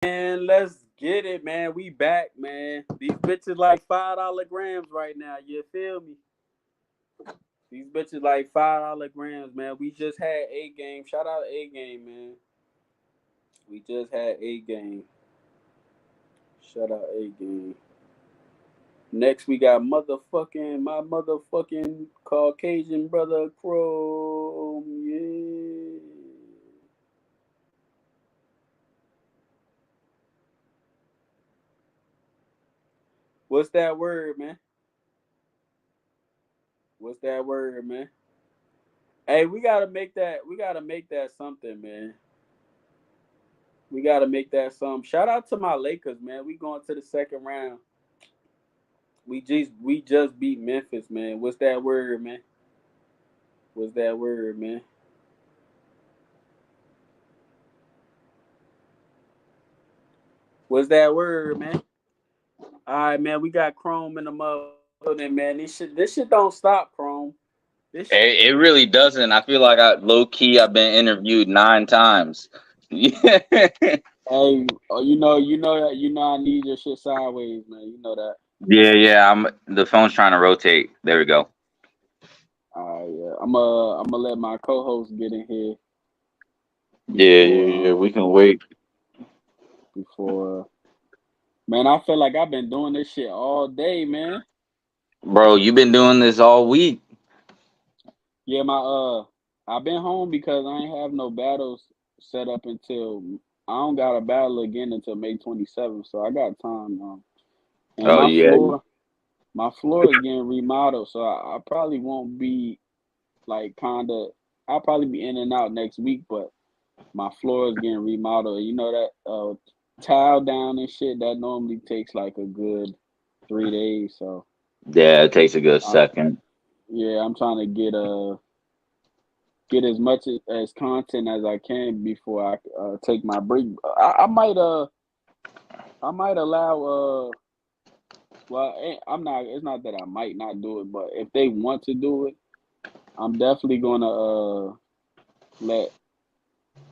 Man, let's get it, man. We back, man. These bitches like $5 grams right now. You feel me? These bitches like $5 grams, man. We just had A game. Shout out A game, man. We just had A game. Shout out A game. Next we got motherfucking my motherfucking Caucasian brother Chrome. Yeah. What's that word, man? What's that word, man? Hey, we gotta make that. We gotta make that something, man. We gotta make that something. Shout out to my Lakers, man. We going to the second round. We just beat Memphis, man. What's that word, man? What's that word, man? What's that word, man? All right, man. We got Chrome in the building, man. This shit don't stop, Chrome. This shit. It really doesn't. I feel like low key I've been interviewed 9 times. Yeah. Hey, I need your shit sideways, man. You know that. Yeah. The phone's trying to rotate. There we go. All right, yeah. I'm gonna let my co-host get in here Yeah. before We can wait. before. Man, I feel like I've been doing this shit all day, man. Bro, you've been doing this all week. Yeah, I've been home because I ain't have no battles set up until I don't got a battle again until May 27th, so I got time. And Oh yeah. my floor is getting remodeled, so I probably won't be like kinda. I'll probably be in and out next week, but my floor is getting remodeled. You know that tile down and shit that normally takes like a good 3 days. So Yeah, it takes a good I, second. yeah, I'm trying to get as much as content as I can before I take my break. I might allow well I'm not it's not that I might not do it, but if they want to do it, I'm definitely gonna let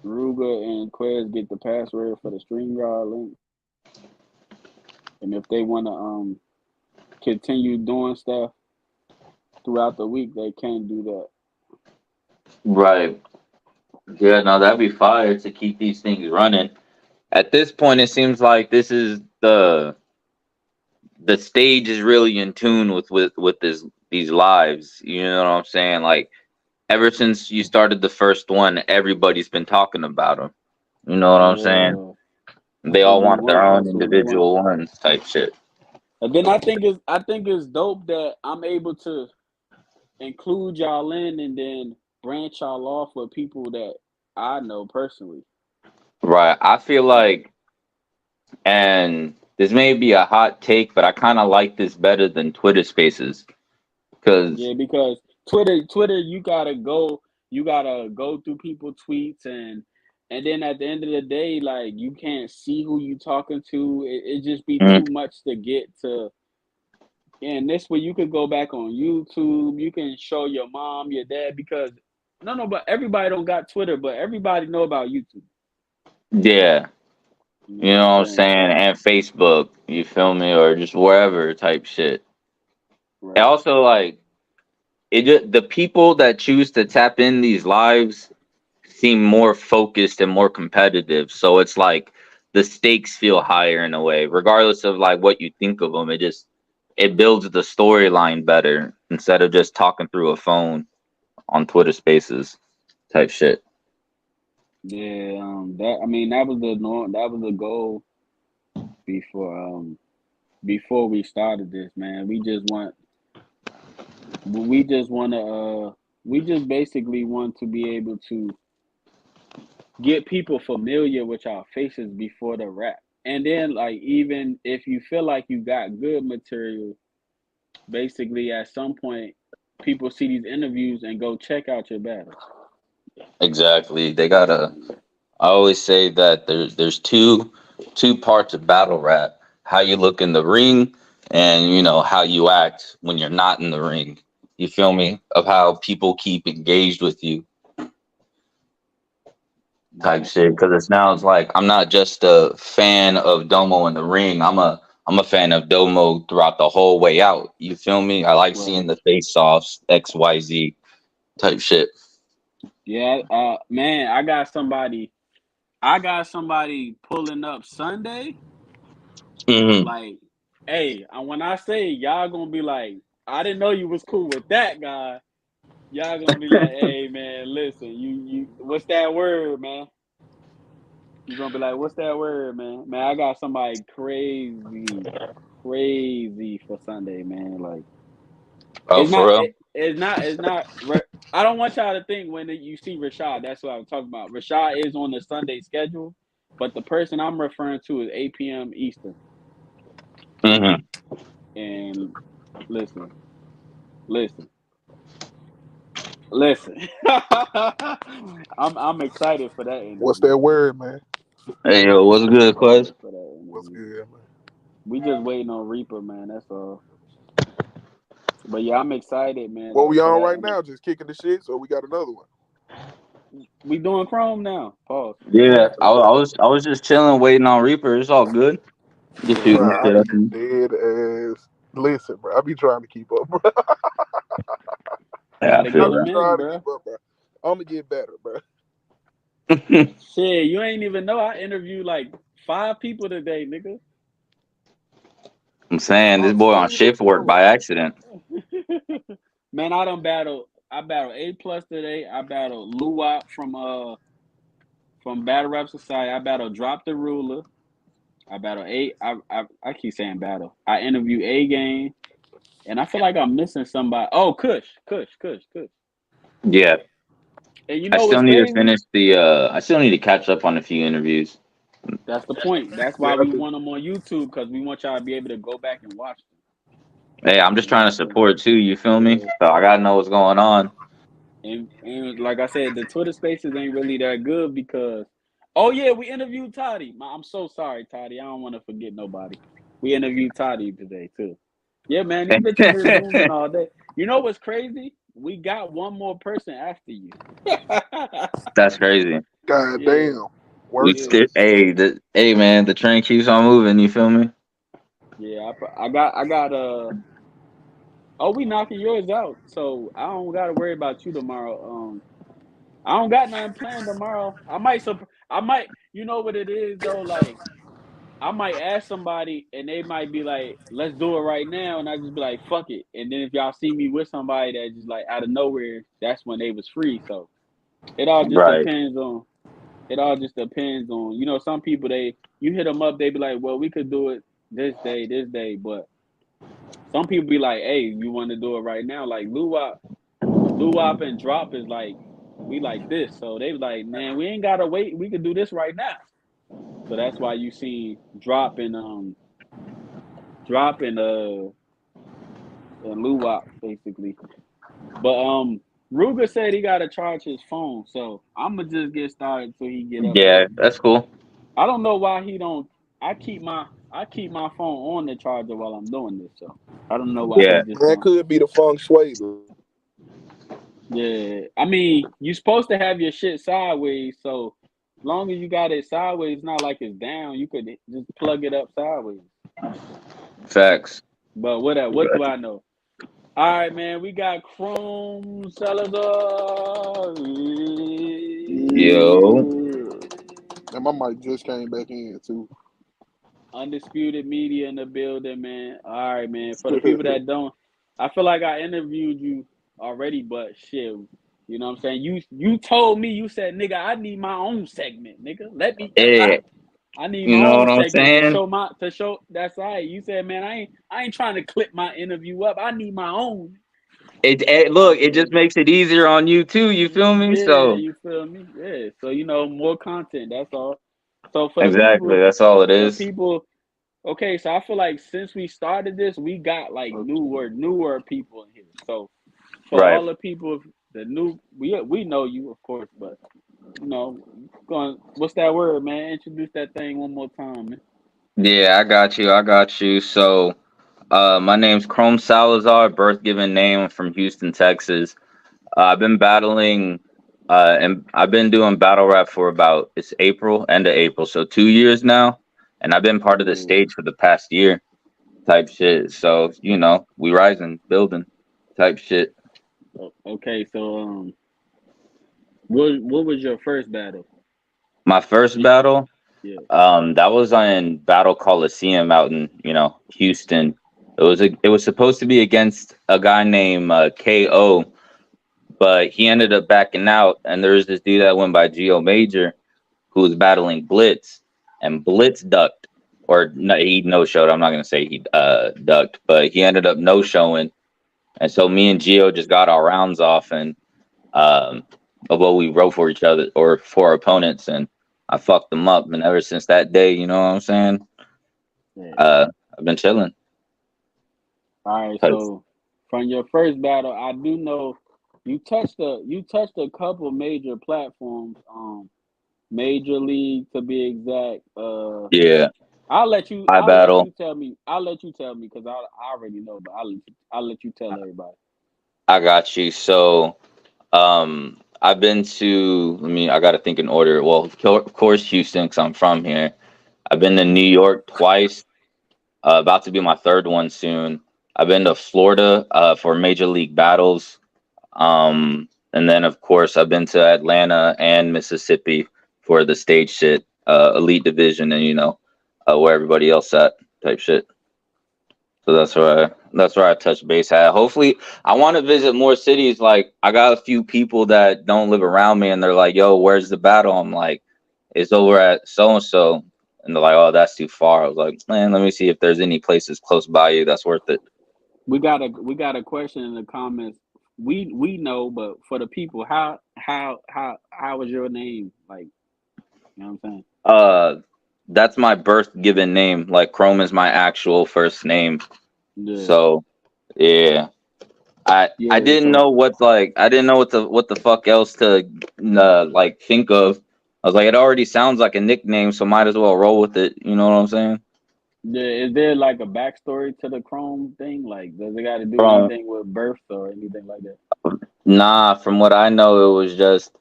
Ruga and Quez get the password for the StreamYard link. And if they wanna continue doing stuff throughout the week, they can do that. Right. Yeah, no, that'd be fire to keep these things running. At this point it seems like this is the stage is really in tune with these lives. You know what I'm saying? Like ever since you started the first one, everybody's been talking about them. You know what I'm saying? Yeah, They all want their own that's what we want. individual ones type shit. And then I think it's dope that I'm able to include y'all in and then branch y'all off with people that I know personally. Right. I feel like, and this may be a hot take, but I kind of like this better than Twitter Spaces because Yeah, because Twitter, you gotta go through people tweets and then at the end of the day, like you can't see who you talking to. It just be too much to get to. And this way, you could go back on YouTube. You can show your mom, your dad, because no, but everybody don't got Twitter, but everybody know about YouTube. yeah, You know you what know I'm what I'm saying? saying, So, and Facebook, you feel me, or just wherever type shit. And right. also, like the people that choose to tap in these lives seem more focused and more competitive. So it's like the stakes feel higher in a way, regardless of like what you think of them. It builds the storyline better instead of just talking through a phone on Twitter Spaces type shit. Yeah, that I mean that was the norm, that was the goal before before we started this, man. We just want to we just basically want to be able to get people familiar with our faces before the rap. And then like even if you feel like you got good material, basically at some point people see these interviews and go check out your battles. Exactly. They gotta. I always say that there's two parts of battle rap: how you look in the ring, and how you act when you're not in the ring. You feel me? Of how people keep engaged with you. type shit. Because it's now it's like I'm not just a fan of Domo in the ring. I'm a fan of Domo throughout the whole way out. You feel me? I like Right. seeing the face offs, XYZ type shit. Yeah, man, I got somebody pulling up Sunday. Hmm. Like, hey, when I say y'all gonna be like, I didn't know you was cool with that guy. Y'all gonna be like, hey man, listen, what's that word, man? You gonna be like, what's that word, man? Man, I got somebody crazy for Sunday, man. Like, Oh, it's for not, real? it's not. I don't want y'all to think when you see Rashad, that's what I'm talking about. Rashad is on the Sunday schedule, but the person I'm referring to is 8 p.m. Eastern. Hmm. And listen, listen, listen. I'm excited for that What's interview. that word, man? Hey, yo, I'm what's good, Quest? excited for that What's interview. good, man? We just waiting on Reaper, man. That's all. But yeah, I'm excited, man. What Like we for on that right interview. now? Just kicking the shit, so we got another one. We doing Chrome now. Pause. Yeah, I was just chilling, waiting on Reaper. It's all good. Just Yeah, shooting Bro, the I shit up. be dead as. Listen, bro, I be trying to keep up, bro. Yeah, I gotta I feel get be them that. in, trying to bro. keep up, bro. I'm gonna get better, bro. Shit, you ain't even know I interviewed like 5 people today, nigga. I'm saying this I'm boy on seeing it shift work too. by accident. Man, I battled A plus today. I battled Luwop from Battle Rap Society. I battled Drop the Ruler. I battled I keep saying battle. I interviewed A Game, and I feel like I'm missing somebody. Oh, Kush. Yeah, And you I know still what's need to crazy? finish I still need to catch up on a few interviews. That's the point. That's Yeah, why I we do. want them on YouTube because we want y'all to be able to go back and watch them. Hey, I'm just You know trying what to I'm saying? support too. You feel me? Yeah. So I gotta know what's going on. And like I said, the Twitter Spaces ain't really that good because, oh yeah, we interviewed Toddy. I'm so sorry, Toddy. I don't want to forget nobody. We interviewed Toddy today too. Yeah, man, these bitches been zooming all day. You know what's crazy? We got one more person after you. That's crazy. God Yeah, damn. We Work. yeah, still, hey man, the train keeps on moving. You feel me? yeah. I got Oh, we knocking yours out, so I don't got to worry about you tomorrow. I don't got nothing planned tomorrow. I might. You know what it is though. Like I might ask somebody, and they might be like, "Let's do it right now," and I just be like, "Fuck it." And then if y'all see me with somebody that just like out of nowhere, that's when they was free. So it all just Right, depends on. It all just depends on. Some people you hit them up, they be like, "Well, we could do it this day," but some people be like, "Hey, you want to do it right now?" Like Luwop and Drop is like we like this, so they like, man, we ain't gotta wait. We could do this right now. So that's why you see Drop and Luwop basically. But Ruger said he gotta charge his phone, so I'ma just get started till he get up yeah, there. that's cool. I don't know why he don't. I keep my phone on the charger while I'm doing this, so I don't know why he Yeah, just That don't. could be the feng shui. Yeah, I mean, you're supposed to have your shit sideways, so as long as you got it sideways, it's not like it's down. You could just plug it up sideways. facts. But whatever. What do I know? All right, man. We got Chrome Salazar. Yo, And my mic just came back in too. Undisputed Media in the building, man. All right, man. For the people that don't, I feel like I interviewed you already, but shit, you know what I'm saying? You told me, you said, nigga, I need my own segment, nigga. yeah, I need you my know own what I'm segment saying? to show that's right. You said, man, I ain't trying to clip my interview up. I need my own. I Look, it feel just you. makes it easier on you too. You feel me? Yeah, So you feel me? Yeah. So more content. That's all. So exactly, that's all it for the is. people. Okay, so I feel like since we started this, we got like newer people in here. So for Right. all the people, the new, we know you, of course, but going, what's that word, man? Introduce that thing one more time, man. Yeah, I got you. I got you. So, my name's Chrome Salazar, birth given name. I'm from Houston, Texas. I've been battling And I've been doing battle rap for about it's April, end of April, so 2 years now, and I've been part of the Ooh. stage for the past year, type shit. So we rising, building, type shit. Okay, so what was your first battle? My first You, battle, yeah. that was in Battle Coliseum out in Houston. It was supposed to be against a guy named KO, but he ended up backing out, and there was this dude that went by Geo Major who was battling Blitz, and Blitz ducked, or no, he no showed. I'm not gonna say he ducked, but he ended up no showing, and so me and Geo just got our rounds off, and um, although we wrote for each other or for our opponents, and I fucked them up, and ever since that day, you know what I'm saying? Yeah. I've been chilling. All right, 'Cause- so from your first battle, I do know you touched a couple major platforms, Major League to be exact. yeah, I'll let you I I'll let battle. you tell me. I'll let you tell me because I already know, but I'll let you tell everybody. I got you. So, I've been to. I got to think in order. Well, of course, Houston, because I'm from here. I've been to New York twice. About to be my third one soon. I've been to Florida for Major League battles. And then of course I've been to Atlanta and Mississippi for the stage shit, elite division, and where everybody else at type shit. So that's where I touch base at. Hopefully, I want to visit more cities. Like I got a few people that don't live around me, and they're like, "Yo, where's the battle?" I'm like, "It's over at so and so," and they're like, "Oh, that's too far." I was like, "Man, let me see if there's any places close by you that's worth it." We got a question in the comments. We know, but for the people, how was your name? Like, you know what I'm saying? Uh, that's my birth given name. Like Chrome is my actual first name. Yeah, So yeah, I yeah. didn't So know I didn't know what the fuck else to like think of. I was like, it already sounds like a nickname, so might as well roll with it. You know what I'm saying? is there like a backstory to the Chrome thing? Like, does it got to do From anything with birth or anything like that? Nah, from what I know, it was just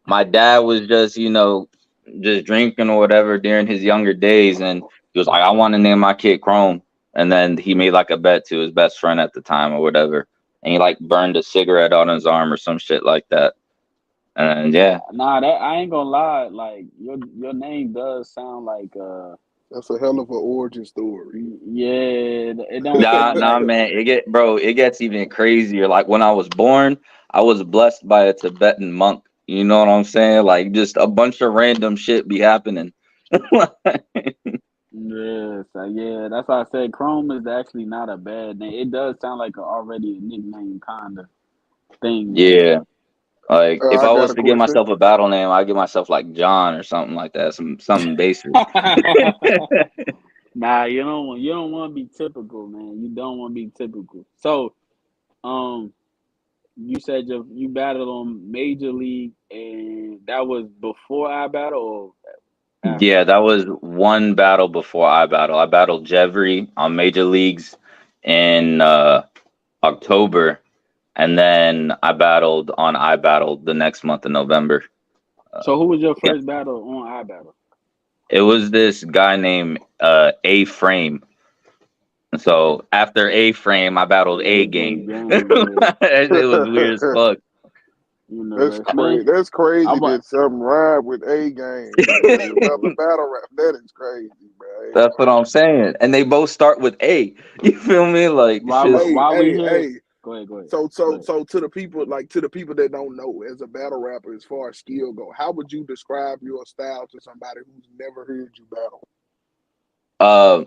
my dad was just drinking or whatever during his younger days, and he was like, I want to name my kid Chrome, and then he made like a bet to his best friend at the time or whatever, and he like burned a cigarette on his arm or some shit like that, and yeah. Nah, that I ain't gonna lie. Like your name does sound like That's a hell of an origin story. yeah. It don't Nah, man, it gets even crazier. Like when I was born, I was blessed by a Tibetan monk. You know what I'm saying? Like just a bunch of random shit be happening. yeah. So yeah, that's why I said Chrome is actually not a bad name. It does sound like already a nickname kind of thing. Yeah. Like if I I got was a to give question. myself a battle name, I'd give myself like John or something like that. Something basic. Nah, you don't want to be typical, man. You don't want to be typical. So, um, you said you battled on Major League, and that was before I battle or after? Yeah, that was one battle before I battle. I battled Jevry on Major Leagues in October, and then I battled the next month in November. So, who was your Yeah, first battle on I battle? it was this guy named A Frame. So after A Frame, I battled A A Game. game, That shit was weird as fuck. That's that's man. crazy. That's I'm crazy a, that something rhyme with a game in another battle rap. That is crazy, bro. I ain't That's gonna what lie. I'm saying. And they both start with A. You feel me? Like it's while just while we Hey, here. hey. Go ahead, go ahead, So, go so, ahead. so to the people that don't know, as a battle rapper, as far as skill go, how would you describe your style to somebody who's never heard you battle? uh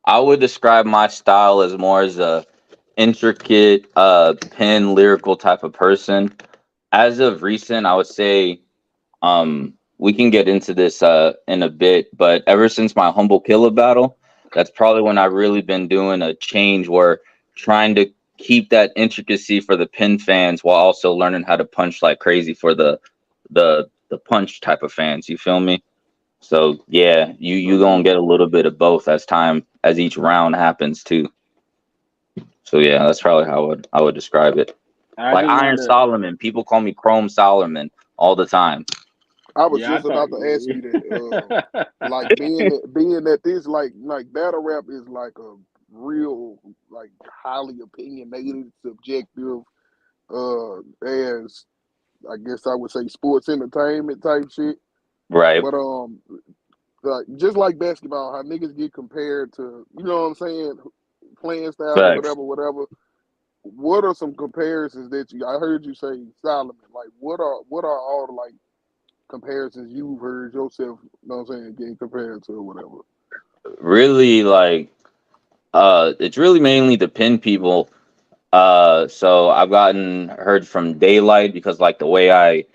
I would describe my style as more as a intricate pen lyrical type of person. As of recent, I would say we can get into this in a bit, but ever since my humble killer battle, that's probably when I've really been doing a change where trying to keep that intricacy for the pin fans while also learning how to punch like crazy for the punch type of fans. You feel me? So yeah, you gonna get a little bit of both as each round happens too. So yeah, that's probably how I would describe it. I Like just Iron wanted to. Solomon. People call me Chrome Solomon all the time. I was Yeah, I just thought. about to ask you that. Like being that this like battle rap is like a real like highly opinionated, subjective, as I guess I would say sports entertainment type shit. Right. But like just like basketball, how niggas get compared to, you know what I'm saying, playing styles or Facts. whatever. What are some comparisons that I heard you say Solomon? Like what are all the like comparisons you've heard yourself, you know what I'm saying, getting compared to or whatever? Really, like, it's really mainly the pin people. So I've gotten heard from Daylight because like the way I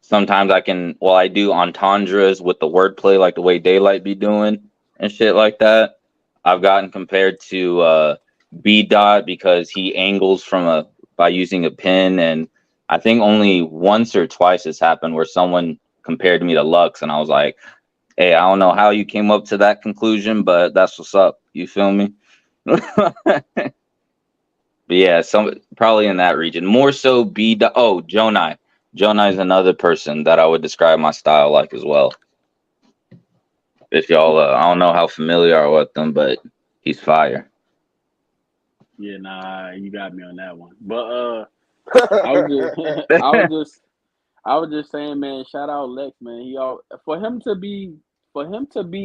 sometimes I can, well, I do entendres with the wordplay, like the way Daylight be doing and shit like that. I've gotten compared to B Dot because he angles from a by using a pin, and I think only once or twice has happened where someone compared me to Lux, and I was like, "Hey, I don't know how you came up to that conclusion, but that's what's up." You feel me? But yeah, some probably in that region. More so B Dot. Oh, Jonai. Jonai is another person that I would describe my style like as well. If y'all, I don't know how familiar are with them, but he's fire. Yeah, nah, you got me on that one. But I was just, I was just saying, man. Shout out Lex, man. He all for him to be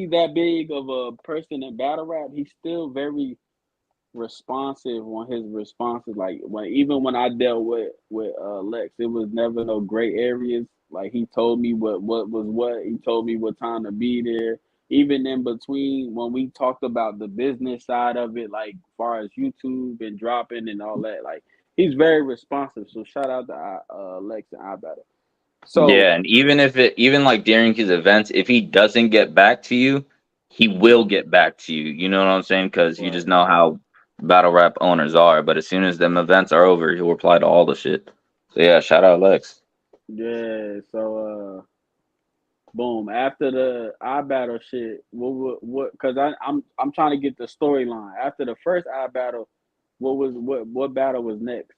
that big of a person in battle rap. He's still very responsive on his responses. Like when I dealt with Lex, it was never no gray areas. Like he told me what was what. He told me what time to be there. Even in between when we talked about the business side of it, like far as YouTube and dropping and all that, like he's very responsive. So shout out to Lex and I Battle. So Yeah, and even if it, even like during his events, if he doesn't get back to you, he will get back to you. You know what I'm saying? Because you just right, know how battle rap owners are. But as soon as them events are over, he'll reply to all the shit. So yeah, shout out Lex. yeah. So boom. After the I battle shit, what? Because I'm trying to get the storyline. After the first I battle, what battle was next?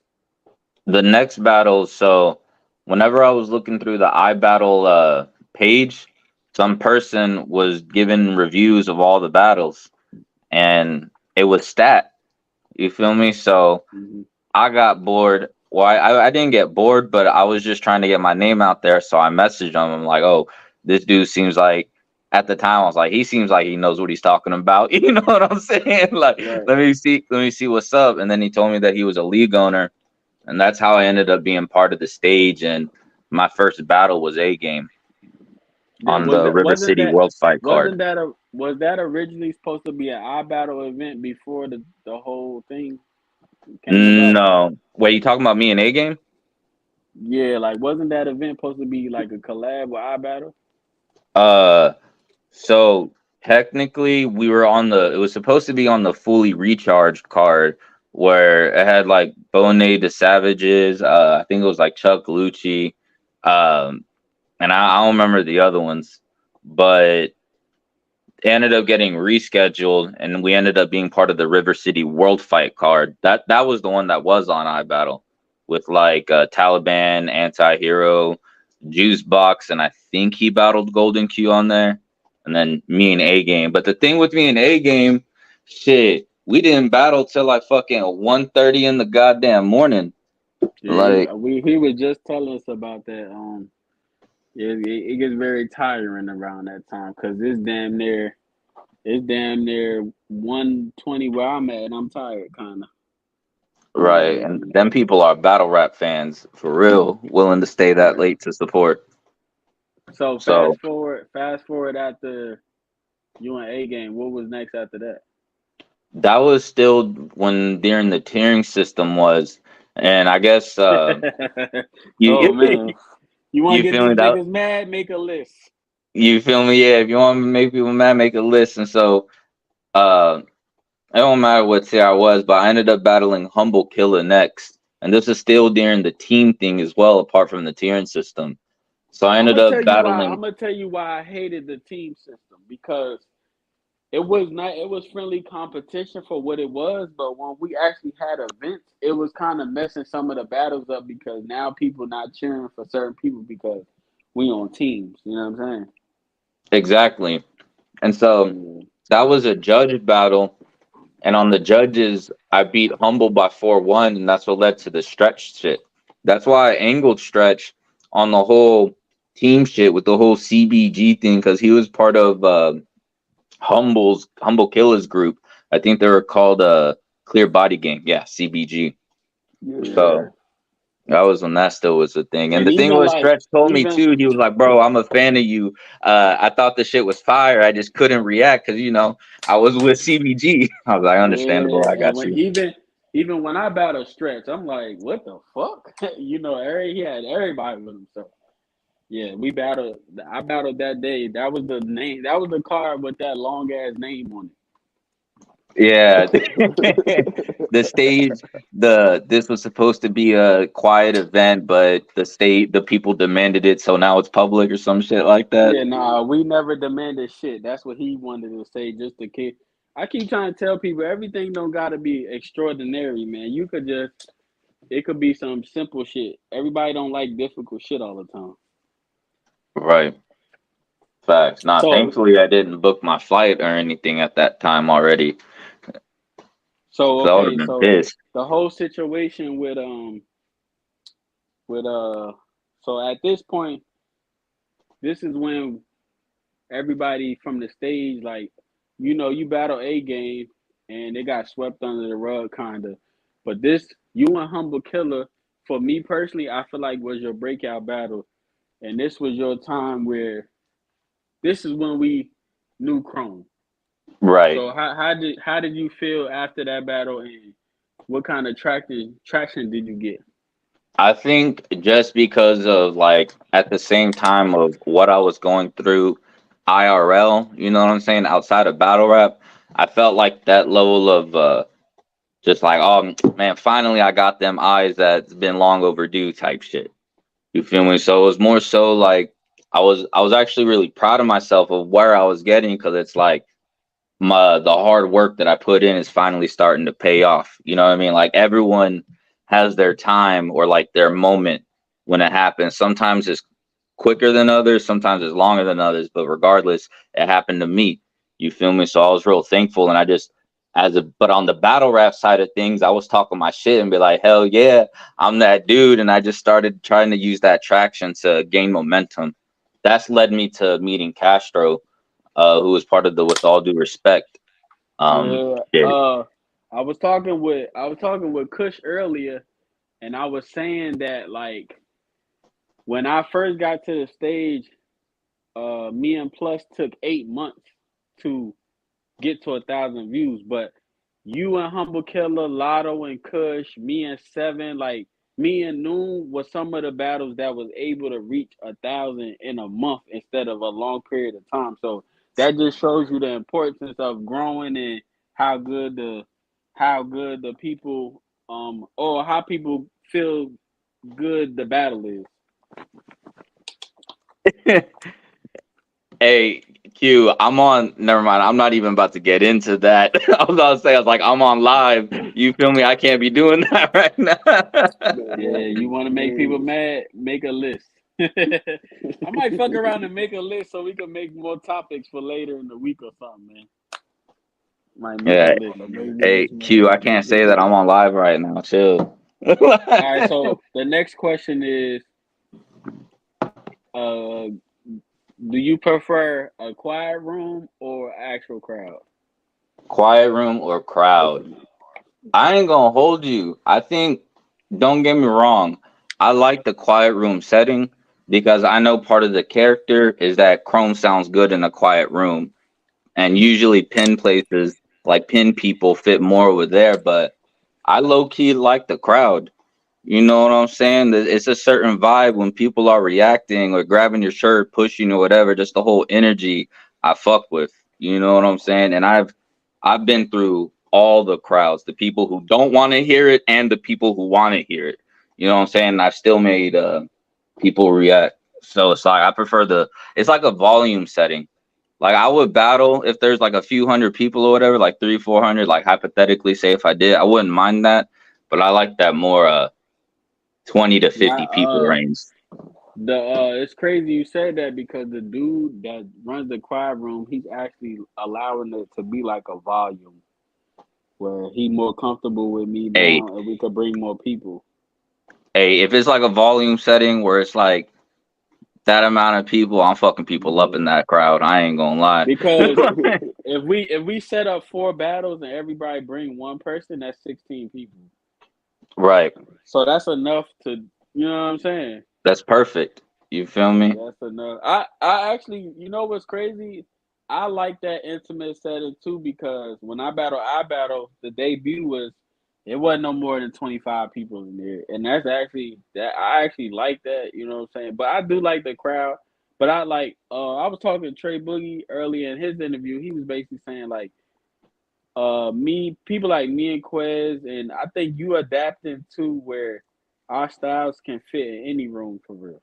The next battle, so whenever I was looking through the iBattle page, some person was giving reviews of all the battles, and it was stat. You feel me? So Hmm. I got bored. Well, I didn't get bored, but I was just trying to get my name out there. So I messaged him. I'm like, oh, this dude seems like, at the time, I was like, he seems like he knows what he's talking about. You know what I'm saying? Like, Right. let me see what's up. And then he told me that he was a league owner, and that's how I ended up being part of the stage. And my first battle was A game Yeah. on the River City World Fight card. Was that originally supposed to be an I battle event before the whole thing came about? No, wait, you talking about me in A game? Yeah. Like wasn't that event supposed to be like a collab with I battle? Uh, so technically we were on the, it was supposed to be on the fully recharged card where it had like Bone the Savages, I think it was like Chuck Lucci, um, and I don't remember the other ones, but it ended up getting rescheduled and we ended up being part of the River City World Fight card. That was the one that was on iBattle with like Taliban, Anti-Hero, Juice Box, and I think he battled Golden Q on there. And then me and A Game. But the thing with me and A Game, shit, we didn't battle till like fucking 1:30 in the goddamn morning. Yeah. Like, He was just telling us about that. Yeah, it gets very tiring around that time because it's damn near 1:20 where I'm at, and I'm tired, kind of. right. And them people are battle rap fans for real, willing to stay that Right. late to support. So So fast forward after you and A game. What was next after that? that was still when during the tiering system was, and I guess Oh you man, you want to you get feel me these that niggas mad? Make a list. you feel me? Yeah, if you want to make people mad, make a list. And so uh, it don't matter what tier I was, but I ended up battling Humble Killer next, and this is still during the team thing as well, apart from the tiering system. So I I'm ended gonna tell up you why. I'm battling. gonna tell you why I hated the team system because it was not. It was friendly competition for what it was, but when we actually had events, it was kind of messing some of the battles up because now people not cheering for certain people because we on teams. You know what I'm Exactly. And so saying? that was a judge battle. And on the judges, I beat Humble by 4-1, and that's what led to the stretch shit. That's why I angled Stretch on the whole team shit with the whole CBG thing, because he was part of Humble Killers group. I think they were called Clear Body Gang. Yeah, CBG. Yeah. So that was when that still was a thing. And And the thing even was, like Stretch told me even too. He was like, "Bro, I'm a fan of you. I thought the shit was fire. I just couldn't react because I was with CBG." I was like, "Understandable. yeah, I and got when you." even when I battled Stretch, I'm like, what the fuck? He had everybody with him. So yeah, we battled. I battled that day. That was the name. That was the card with that long ass name on Yeah, the stage. This was supposed to be a quiet event, but the people demanded it, so now it's public or some shit like it. that. Yeah, nah, we never demanded shit. That's what he wanted to say. Just to keep. I keep trying to tell people everything don't gotta be extraordinary, man. You could just it could be some simple shit. Everybody don't like difficult shit all the time. Right. Facts. Nah, So thankfully I didn't book my flight or anything at that time already, so because I would have okay, been so pissed. the whole situation with so at this point, this is when everybody from the stage, like, you battle a game and they got swept under the rug kinda. But this you and Humble Killer, for me personally, I feel like was your breakout battle. And this was your time where this is when we knew Chrome. Right. So how did you feel after that battle, and what kind of traction did you get? I think just because of like at the same time of what I was going through IRL, you know what I'm saying, outside of battle rap, I felt like that level of just like, oh man, finally I got them eyes that's been long overdue type shit. You feel me? So it was more so like I was actually really proud of myself of where I was getting, because it's like the hard work that I put in is finally starting to pay off. You know what I mean? Like everyone has their time or like their moment when it happens. Sometimes it's quicker than others, sometimes it's longer than others, but regardless, it happened to me. You feel me? So I was real thankful, and I just but on the battle rap side of things, I was talking my shit and be like, hell yeah, I'm that dude, and I just started trying to use that traction to gain momentum. That's led me to meeting Castro, who was part of the With All Due Respect. Yeah, Shit. I was talking with Kush earlier, and I was saying that like when I first got to the stage, me and Plus took 8 months to get to 1,000 views, but you and Humble Killer, Lotto and Kush, me and Seven, like me and Noon was some of the battles that was able to reach 1,000 in a month instead of a long period of time. So that just shows you the importance of growing and how good the people or how people feel good the battle is. Hey, Q, I'm on. Never mind. I'm not even about to get into that. I was about to say, I was like, I'm on live. You feel me? I can't be doing that right now. Yeah, you want to make people Man, mad? Make a list. I might fuck around and make a list so we can make more topics for later in the week or something, man. Might make a Yeah. list. Maybe we Hey, get some more Q, I topics. can't say that I'm on live right now. Chill. All right, so the next question is, uh, do you prefer a quiet room or actual crowd? Quiet room or crowd? I ain't gonna hold you. I think, don't get me wrong, I like the quiet room setting because I know part of the character is that Chrome sounds good in a quiet room. And usually pin places, like pin people, fit more over there. But I low key like the crowd. You know what I'm saying? It's a certain vibe when people are reacting or grabbing your shirt, pushing or whatever. Just the whole energy I fuck with. You know what I'm saying? And I've been through all the crowds, the people who don't want to hear it and the people who want to hear it. You know what I'm saying? And I've still made people react. So it's like I prefer it's like a volume setting. Like I would battle if there's like a few hundred people or whatever, like 300, 400. Like hypothetically, say if I did, I wouldn't mind that. But I like that more 20 to Now, 50 people range. it's crazy you said that because the dude that runs the quiet room, he's actually allowing it to be like a volume where he more comfortable with me Hey, now, and we could bring more people. hey, if it's like a volume setting where it's like that amount of people, I'm fucking people up Yeah. in that crowd. I ain't gonna lie. Because if we set up 4 battles and everybody bring one person, that's 16 people. Right. So that's enough to, you know what I'm saying? That's perfect. You feel me? That's enough. I actually, you know what's crazy? I like that intimate setting too because when I battle, the debut was it wasn't no more than 25 people in there, and that's actually that I actually like that. You know what I'm saying? But I do like the crowd. But I like I was talking to Trey Boogie earlier in his interview. He was basically saying like me people like me and Quez, and I think you adapting to where our styles can fit in any room for real.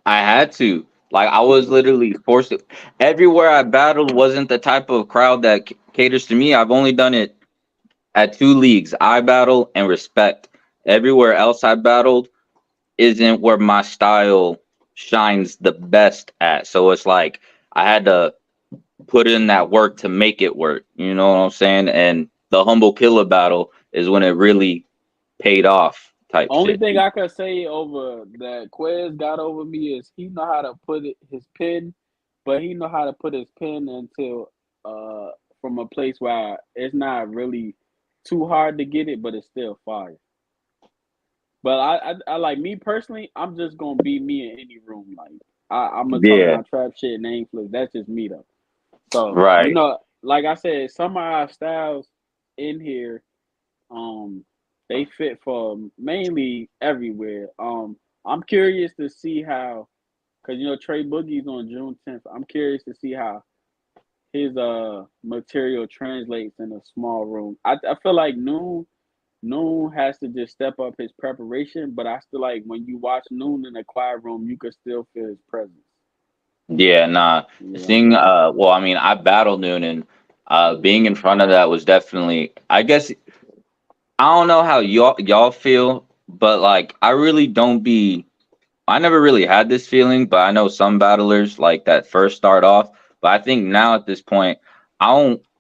I had to. Like I was literally forced to. Everywhere I battled wasn't the type of crowd that caters to me. I've only done it at 2 leagues. I battle and respect. Everywhere else I battled isn't where my style shines the best at. So it's like I had to put in that work to make it work. You know what I'm saying? And the humble killer battle is when it really paid off type Only shit. thing I could say over that Quez got over me is he know how to put his pin, but he know how to put his pin into uh from a place where it's not really too hard to get it, but it's still fire. But I like me personally, I'm just gonna be me in any room. Like I'm gonna talk Yeah, my trap shit and ain't flip. That's just me though. So right. like I said, some of our styles in here um, they fit for mainly everywhere. I'm curious to see how, cause Trey Boogie's on June 10th. I'm curious to see how his material translates in a small room. I feel like Noon has to just step up his preparation, but I feel like when you watch Noon in a quiet room, you can still feel his presence. Yeah, nah. You know what I'm Seeing saying? well, I mean, I battled Noonan. Being in front of that was definitely, I guess, I don't know how y'all feel, but like I really don't be I never really had this feeling, but I know some battlers like that first start off. But I think now at this point,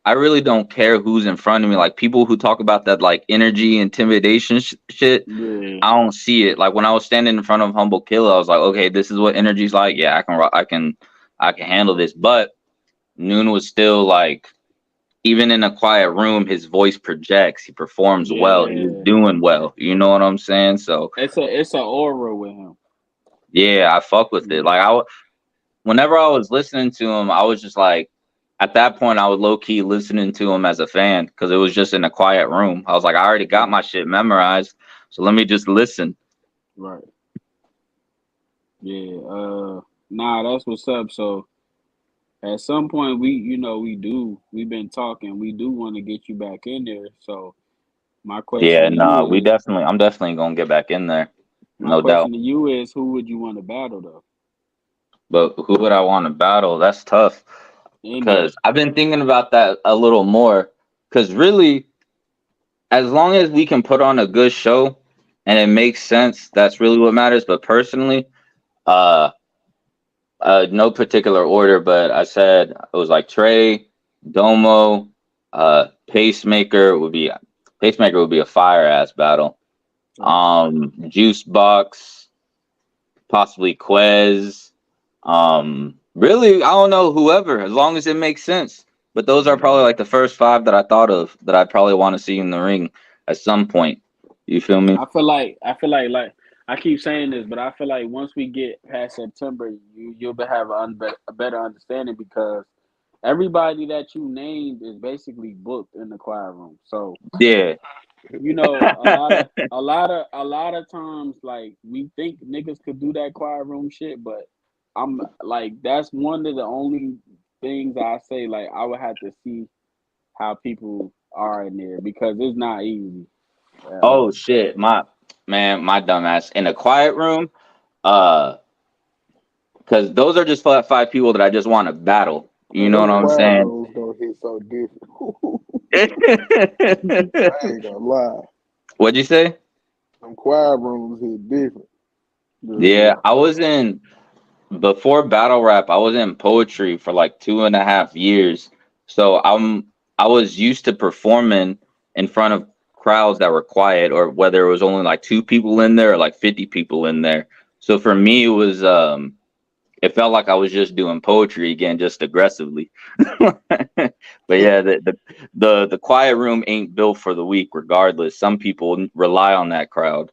I really don't care who's in front of me. Like people who talk about that like energy intimidation shit, Yeah, I don't see it. Like when I was standing in front of Humble Killer, I was like, okay, this is what energy's like. Yeah, I can handle this. But Noon was still like, even in a quiet room, his voice projects. He performs well. He was yeah. doing well. You know what I'm saying? So It's a aura with him. yeah, I fuck with it. Yeah, Like whenever I was listening to him, I was just like, at that point, I was low key listening to him as a fan because it was just in a quiet room. I was like, I already got right, my shit memorized, so let me just listen. right. Yeah. Nah, that's what's up. So at some point, we've been talking. We do want to get you back in there. So my question Yeah, to you nah, is, I'm definitely gonna get back in there, my no doubt. question to you is, who would you want to battle though But who would I want to battle? That's tough in there? because I've been thinking about that a little more. Because really, as long as we can put on a good show and it makes sense, that's really what matters. But personally, uh, no particular order, but I said it was like Trey, Domo, Pacemaker would be a fire ass battle. Right. Juice Box, possibly Quez. Really, I don't know, whoever, as long as it makes sense. But those are probably Yeah. like the first five that I thought of that I'd probably want to see in the ring at some point. You feel me? I feel like I keep saying this, but I feel like once we get past September, you'll have a better understanding because everybody that you named is basically booked in the choir room. So Yeah. a lot of times like we think niggas could do that choir room shit, but I'm like that's one of the only things I say like I would have to see how people are in there because it's not easy at Oh all. shit, my dumb ass in a quiet room. Uh, because those are just five people that I just want to battle. You Man, know what them I'm quiet saying? rooms don't hit so different. I ain't gonna lie. What'd you say? Them quiet rooms hit different. Yeah, Yeah. I was in before battle rap. I was in poetry for like 2.5 years. So I was used to performing in front of crowds that were quiet, or whether it was only like two people in there or like 50 people in there. So for me, it felt like I was just doing poetry again, just aggressively. But yeah, the quiet room ain't built for the weak, regardless. Some people rely on that crowd.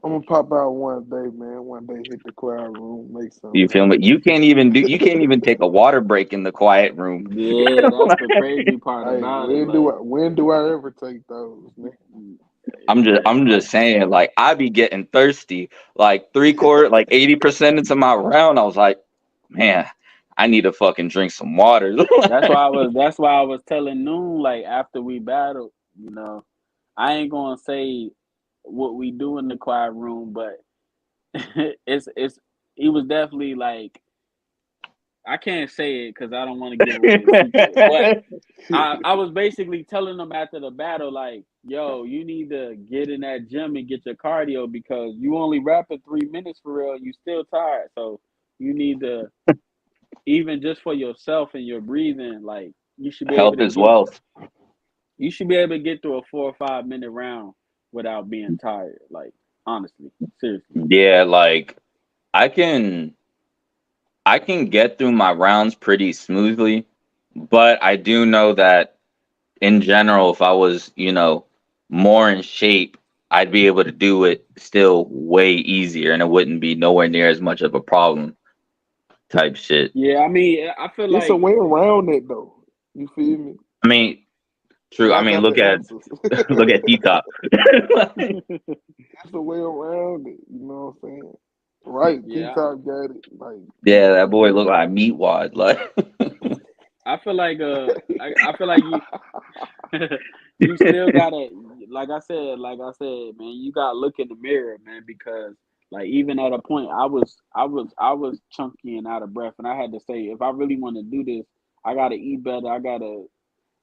I'm gonna pop out one day, man. One day hit the quiet room, make something You feel me? happen. You can't even take a water break in the quiet room. Yeah, that's the crazy part Hey, about it. Like, when do I ever take those, man? I'm like just saying, like I be getting thirsty. Like like 80% into my round, I was like, man, I need to fucking drink some water. that's why I was telling Noon, like, after we battled, you know, I ain't gonna say what we do in the quiet room, but it's he was definitely like, I can't say it because I don't want to give away the secret, but I was basically telling them after the battle, like, yo, you need to get in that gym and get your cardio because you only rapping 3 minutes for real, you still tired. So you need to, even just for yourself and your breathing, like, you should be able Health to is get wealth. you should be able to get through a 4 or 5 minute round without being tired. Like, honestly, seriously. Yeah, like I can I can get through my rounds pretty smoothly, but I do know that in general, if I was, more in shape, I'd be able to do it still way easier and it wouldn't be nowhere near as much of a problem type shit. Yeah, I mean, I feel It's a like way around it though. You feel me? I mean, true. And I I mean, got the answers. look at T-Top. It's a way around it. You know what I'm saying? Right, T yeah, Top got it. Like, Yeah, that boy look like meat wad. Like, I feel like I feel like you you still gotta, like I said, man, you gotta look in the mirror, man, because like even at a point I was chunky and out of breath, and I had to say, if I really want to do this, I gotta eat better. I gotta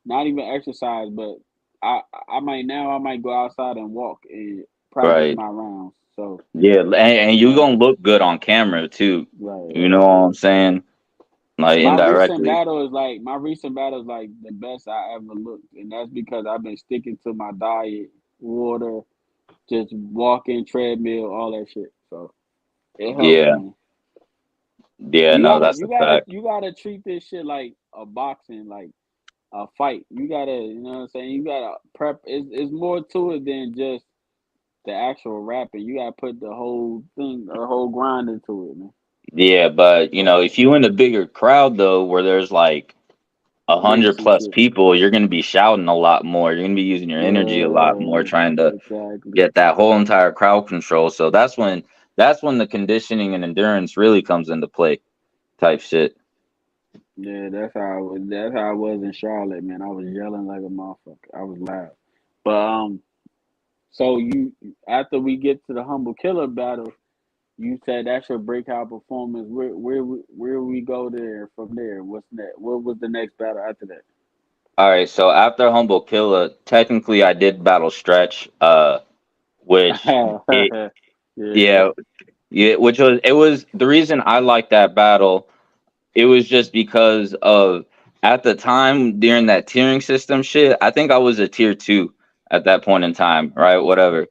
not even exercise, but I I might go outside and walk and practice right. my rounds. So Yeah, and you uh, gonna look good on camera too. right, You know right. what I'm saying? Like indirectly. My recent battle is like the best I ever looked, and that's because I've been sticking to my diet, water, just walking, treadmill, all that shit. So it helps, Yeah. man. Yeah, no, that's a fact. You gotta treat this shit like a boxing, like a fight. You gotta, you know what I'm saying? You gotta prep. It's more to it than just the actual rapping. You gotta put the whole thing, the whole grind into it, man. Yeah, but if you in a bigger crowd though, where there's like a hundred Groups and plus shit. people, you're gonna be shouting a lot more. You're gonna be using your energy a lot more, Yeah, trying to exactly. get that whole entire crowd control. So that's when the conditioning and endurance really comes into play, type shit. Yeah, that's how I was. That's how I was in Charlotte, man. I was yelling like a motherfucker. I was loud. But so you after we get to the humble killer battle, you said that's your breakout performance. Where we go there from there? What's next? What was the next battle after that? All right, so after Humble Killa, technically I did battle Stretch, which it Yeah. yeah, yeah, which was the reason I liked that battle. It was just because of at the time during that tiering system shit, I think I was a tier two at that point in time, right? Whatever.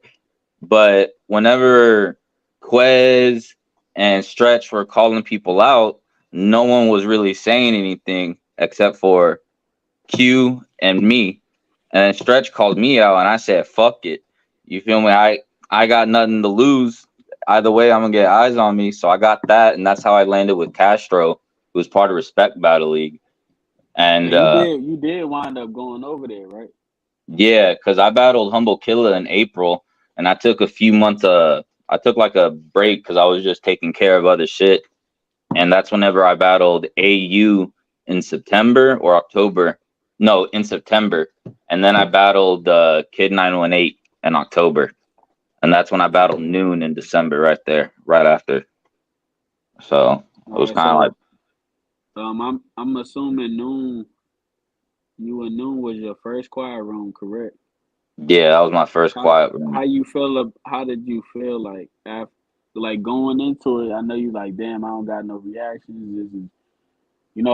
But whenever Quez and Stretch were calling people out, no one was really saying anything except for Q and me. And Stretch called me out and I said, fuck it. You feel me? I got nothing to lose. Either way, I'm gonna get eyes on me. So I got that, and that's how I landed with Castro, who was part of Respect Battle League. And And you did wind up going over there, right? yeah, because I battled Humble Killer in April, and I took a few months. I took like a break because I was just taking care of other shit, and that's whenever I battled AU in September or October. No, in September, and then I battled Kid 918 in October, and that's when I battled Noon in December, right there, right after. So it All was right, kind of like, so I'm assuming Noon. You and Noon was your first quiet room, correct? Yeah, that was my first How quiet room. how you feel? How did you feel like after, like going into it? I know you like, damn, I don't got no reactions. This is,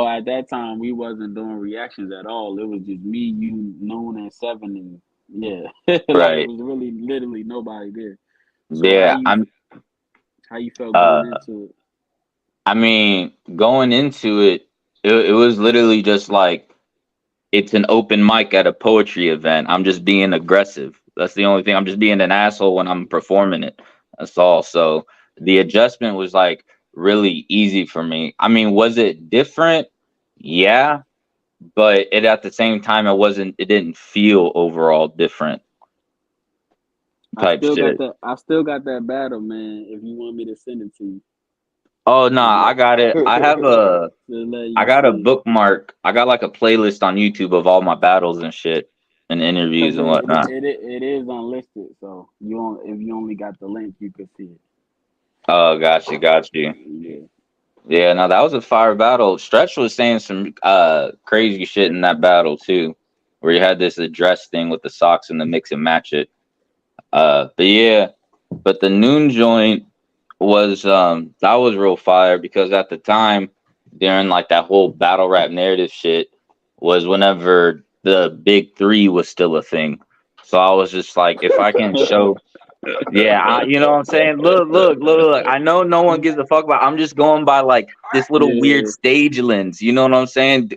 at that time we wasn't doing reactions at all. It was just me, you, Noon, and Seven, and yeah, like it Right. was really literally nobody there. So Yeah, I'm how you felt going uh into it? I mean, going into it was literally just like it's an open mic at a poetry event. I'm just being aggressive. That's the only thing. I'm just being an asshole when I'm performing it. That's all. So the adjustment was like really easy for me. I mean, was it different? Yeah, but it at the same time it didn't feel overall different type shit. I still got that battle, man. If you want me to send it to you, Oh no, just I let got it. just let I you got a see it. bookmark. I got like a playlist on YouTube of all my battles and shit and Cause interviews and whatnot. it is unlisted, so if you only got the link, you could see it. Oh, got you. Yeah, Yeah, no, that was a fire battle. Stretch was saying some crazy shit in that battle too, where you had this address thing with the socks and the mix and match it. But yeah, but the noon joint was that was real fire because at the time during like that whole battle rap narrative shit was whenever the big three was still a thing. So I was just like, if I can show yeah, you know what I'm saying? Look. I know no one gives a fuck about. I'm just going by like this little weird yeah. stage lens. You know what I'm saying?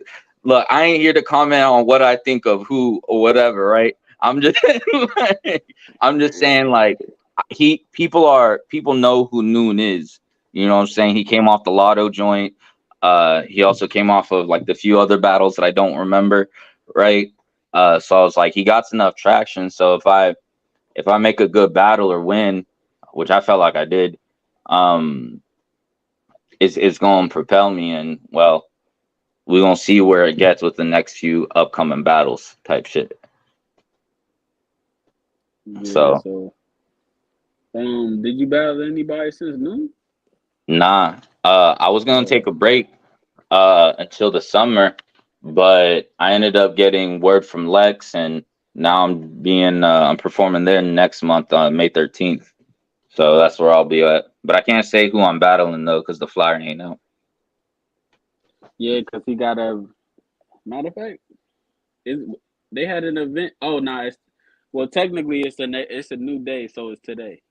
Look, I ain't here to comment on what I think of who or whatever, right? I'm just, I'm just saying like people know who Noon is. You know what I'm saying? He came off the Lotto joint. He also came off of like the few other battles that I don't remember, right? So I was like, he got enough traction. So if I make a good battle or win, which I felt like I did, um, it's gonna propel me, and well, we're gonna see where it gets with the next few upcoming battles type shit. Yeah. So So, did you battle anybody since noon? nah, I was gonna Oh, take a break until the summer, but I ended up getting word from Lex, and now I'm performing there next month on May 13th. So that's where I'll be at. But I can't say who I'm battling though, because the flyer ain't out. yeah, cause he got a matter of fact. Is they had an event? Oh, no, well, technically it's a new day, so it's today.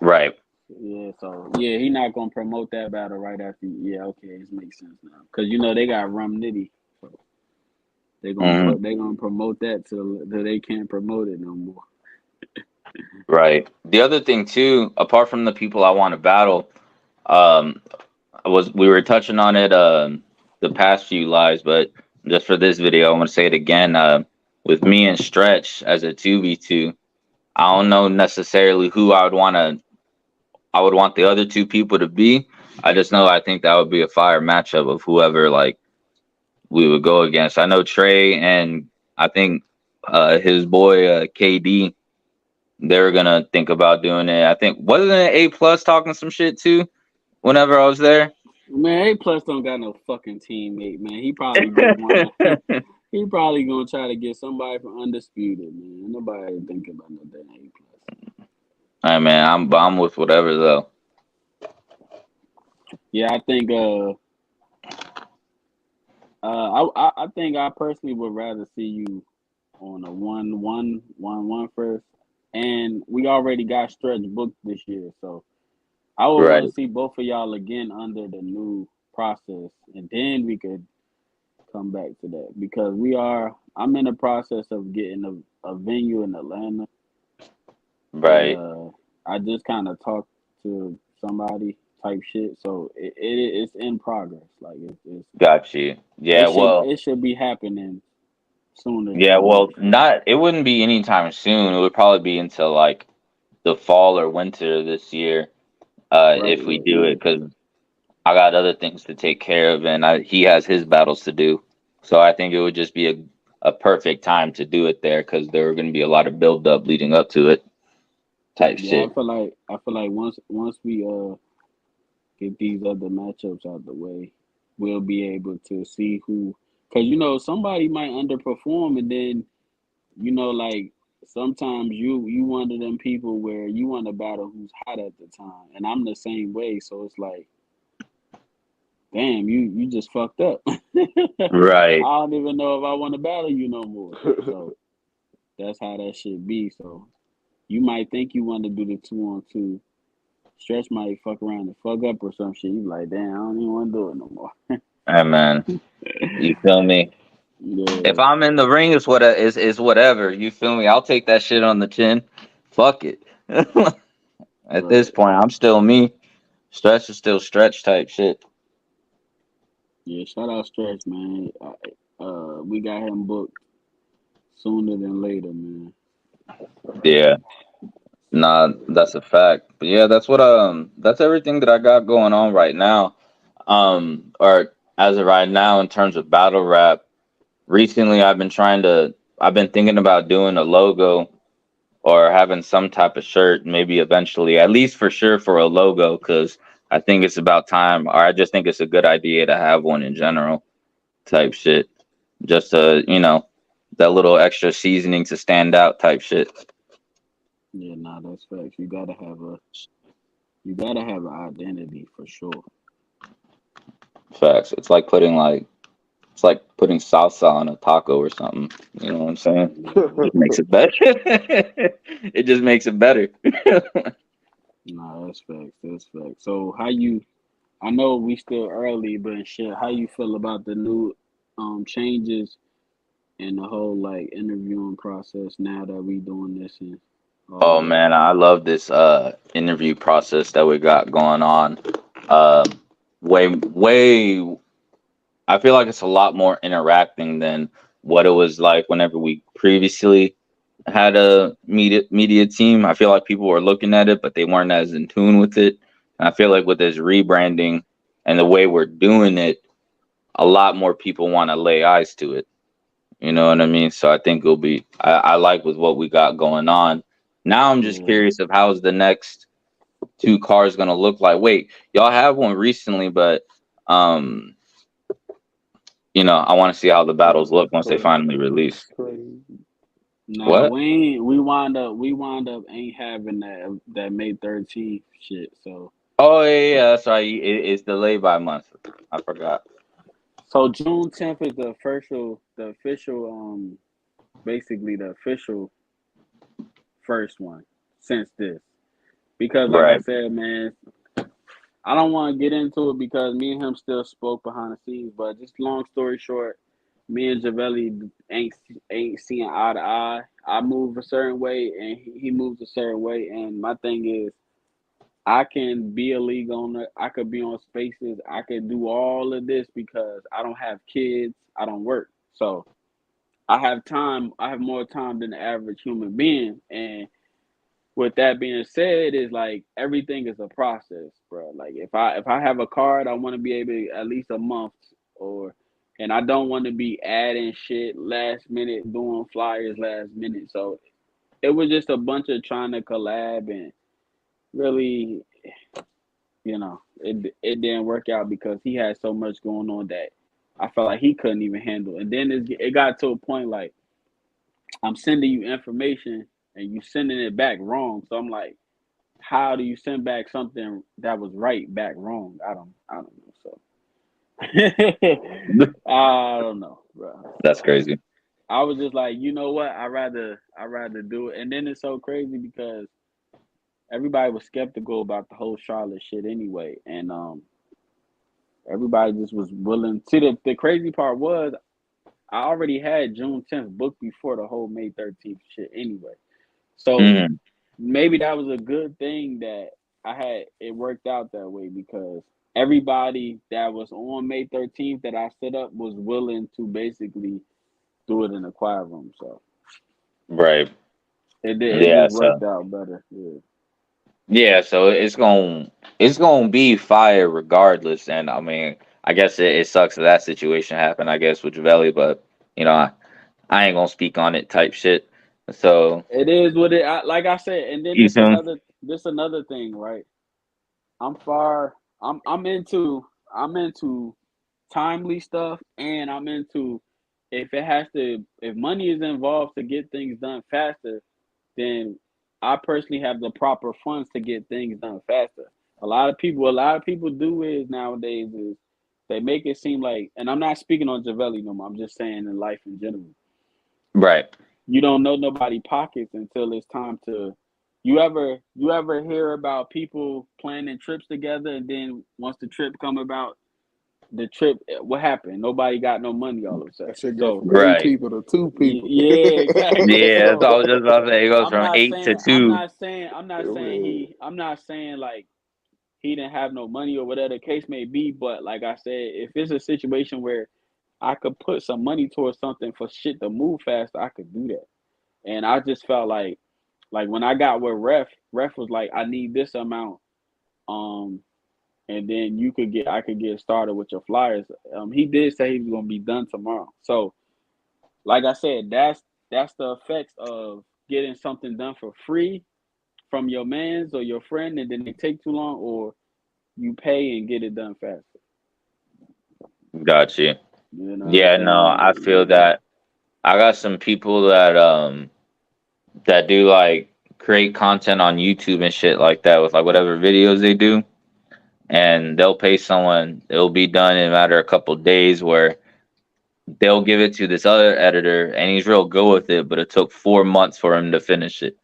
Right. Yeah, so yeah, he not gonna promote that battle right after. Yeah, okay, it makes sense now. Cause they got Rum Nitty, so Mhm. they gonna promote that till they can't promote it no more. Right. The other thing too, apart from the people I want to battle, um, was we were touching on it the past few lives, but just for this video, I'm gonna say it again. With me and Stretch as a 2v2, I don't know necessarily who I would want the other two people to be. I just know I think that would be a fire matchup of whoever like we would go against. I know Trey and I think his boy KD, they were gonna think about doing it. I think wasn't it A plus talking some shit too whenever I was there. Man, A plus don't got no fucking teammate, man. He probably just wanna. He probably gonna try to get somebody from undisputed, man. Nobody thinking about no damn A plus. All right, man, I'm with whatever though. Yeah, I think. I think I personally would rather see you on a 1-1 first, and we already got Stretch booked this year, so I would want Right, to see both of y'all again under the new process, and then we could come back to that because I'm in the process of getting a venue in Atlanta, but right, I just kind of talked to somebody type shit, so it's in progress. Like got you. it should be happening sooner Yeah, than well, later. not it wouldn't be anytime soon. It would probably be until like the fall or winter this year, Right, if we right, do it, yeah. because I got other things to take care of, and he has his battles to do. So I think it would just be a perfect time to do it there, because there were going to be a lot of build up leading up to it, type Yeah, shit. I feel like once we get these other matchups out the way, we'll be able to see who, because somebody might underperform, and then like sometimes you one of them people where you want to battle who's hot at the time, and I'm the same way. So it's like, damn, you just fucked up. I Right. don't even know if I want to battle you no more. So that's how that should be. So you might think you want to do the 2-on-2. Stretch might fuck around and fuck up or some shit. You be like, damn, I don't even want to do it no more. Hey man, you feel me? If Yeah, I'm in the ring, it's is whatever. You feel me? I'll take that shit on the chin. Fuck it. At this right. point, I'm still me. Stretch is still stretch type shit. Yeah, shout out Stretch, man. We got him booked sooner than later, man. Yeah. Nah, that's a fact. But yeah, that's everything that I got going on right now. Or as of right now in terms of battle rap, recently I've been thinking about doing a logo or having some type of shirt, maybe eventually, at least for sure for a logo, because I think it's about time, or I just think it's a good idea to have one in general, type shit. Just that little extra seasoning to stand out, type shit. Yeah, nah, that's facts. You gotta have an identity for sure. Facts. It's like putting salsa on a taco or something. You know what I'm saying? Yeah, It makes it better. It just makes it better. nah, that's facts. That's facts. So how you? I know we still early, but shit, how you feel about the new changes and the whole like interviewing process now that we doing this and all Oh of that? man, I love this interview process that we got going on. Um, way I feel like it's a lot more interacting than what it was like whenever we previously had a media team. I feel like people were looking at it, but they weren't as in tune with it. And I feel like with this rebranding and the way we're doing it, a lot more people want to lay eyes to it. You know what I mean? So I think it'll be. I like with what we got going on. Now I'm just Yeah, curious of how's the next two cars gonna look like. Wait, y'all have one recently, but um, I want to see how the battles look That's once they crazy. finally release. That's crazy. nah, What? we ain't. We wind up ain't having that May 13th shit. So Oh yeah, that's right. It's delayed by a month. I forgot. June 10th is basically the official first one since this. Because like I Right. said, man, I don't want to get into it because me and him still spoke behind the scenes. But just long story short, me and Javelli ain't seeing eye to eye. I move a certain way and he moves a certain way. And my thing is, I can be a league owner. I could be on spaces. I could do all of this because I don't have kids. I don't work. So I have time. I have more time than the average human being. And with that being said, is like everything is a process, bro. Like if I have a card, I want to be able to at least a month or, and I don't want to be adding shit last minute, doing flyers last minute. So it was just a bunch of trying to collab and really, it didn't work out because he had so much going on that I felt like he couldn't even handle. And then it got to a point like I'm sending you information and you sending it back wrong. So I'm like, how do you send back something that was right back wrong? I don't know. So I don't know, bro. That's So crazy. I was just like, you know what? I rather do it. And then it's so crazy because everybody was skeptical about the whole Charlotte shit anyway, and everybody just was willing. See, the crazy part was I already had June 10th booked before the whole May 13th shit anyway. So Hmm. maybe that was a good thing that I had it worked out that way because everybody that was on May 13th that I set up was willing to basically do it in a quiet room. So Right. it Yeah. just So worked out better. Yeah. yeah. So it's gonna be fire regardless. And I mean, I guess it sucks that that situation happened. I guess with Javelli, but you know, I ain't gonna speak on it. Type shit. So It is what like I said, and then you feel me? this another thing, right? I'm far I'm into timely stuff, and I'm into if money is involved to get things done faster, then I personally have the proper funds to get things done faster. A lot of people do is nowadays is they make it seem like, and I'm not speaking on Javelli no more. I'm just saying in life in general. Right. You don't know nobody pockets until it's time to. You ever hear about people planning trips together, and then once the trip come about, the trip what happened? Nobody got no money all of a That sudden. shit go So from eight Right. people to two people. yeah, exactly. Yeah, that's So all I was just about to say. It goes I'm from not 8 to saying I'm 2. not saying I'm not saying Man, I'm not saying like he didn't have no money or whatever the case may be, but like I said, if it's a situation where I could put some money towards something for shit to move fast, I could do that. And I just felt like when I got with Ref was like, I need this amount. Um and then I could get started with your flyers. He did say he was gonna be done tomorrow. So like I said, that's the effects of getting something done for free from your man's or your friend, and then they take too long, or you pay and get it done faster. Got you. You know what I'm Yeah, no, I feel saying? that. I got some people that do like create content on YouTube and shit like that with like whatever videos they do, and they'll pay someone. It'll be done in a matter of a couple days. Where they'll give it to this other editor, and he's real good with it, but it took 4 months for him to finish it.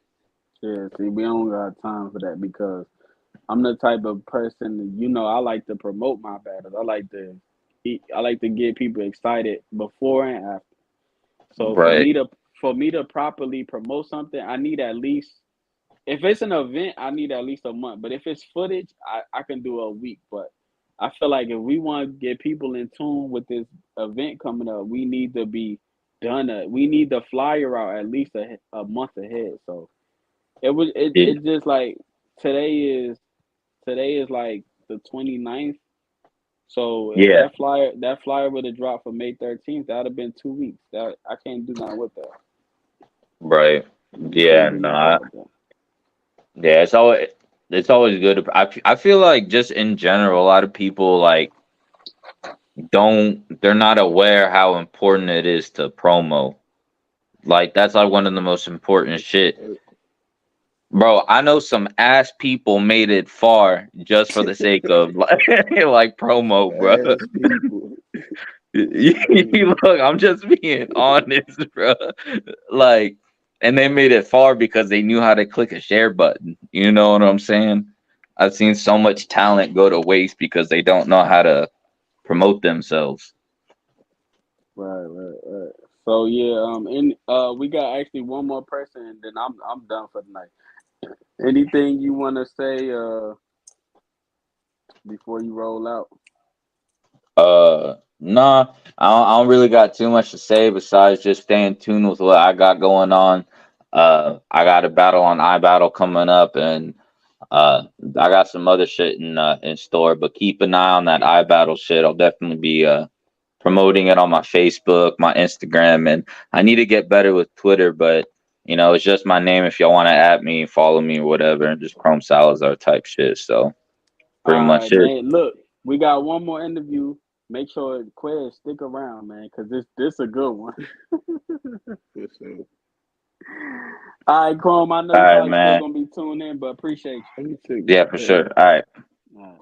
Yeah. See, we don't got time for that because I'm the type of person that, I like to promote my battles. I like to get people excited before and after. So for Right. me to properly promote something, I need at least, if it's an event, I need at least a month. But if it's footage, I can do a week. But I feel like if we want to get people in tune with this event coming up, we need to be done. We need the flyer out at least a month ahead. So Yeah. it just like today is today is like the 29th. So if Yeah. that flyer would have dropped for May 13th, that'd have been 2 weeks. That I can't do nothing with that. Right. I can't Yeah. do No. nothing with that. Yeah. It's always good. I feel like just in general, a lot of people like they're not aware how important it is to promo. Like that's like one of the most important shit. Bro, I know some ass people made it far just for the sake of like promo, bro. ass people. Look, I'm just being honest, bro. Like, and they made it far because they knew how to click a share button. You know what I'm saying? I've seen so much talent go to waste because they don't know how to promote themselves. Right. So yeah, and we got actually one more person, and then I'm done for the night. Anything you want to say before you roll out? Nah, I don't really got too much to say besides just staying tuned with what I got going on. I got a battle on iBattle coming up, and I got some other shit in store. But keep an eye on that iBattle shit. I'll definitely be promoting it on my Facebook, my Instagram, and I need to get better with Twitter. But it's just my name if y'all want to add me, follow me, or whatever, and just Chrome Salazar type shit. So pretty All much right, it. man. Look, we got one more interview. Make sure Quez stick around, man, because this a good one. Yes, sir. All right, Chrome. I know All you right, probably still man. gonna be tuned in, but appreciate Let me check Yeah, my for calendar. sure. All right. you. All right.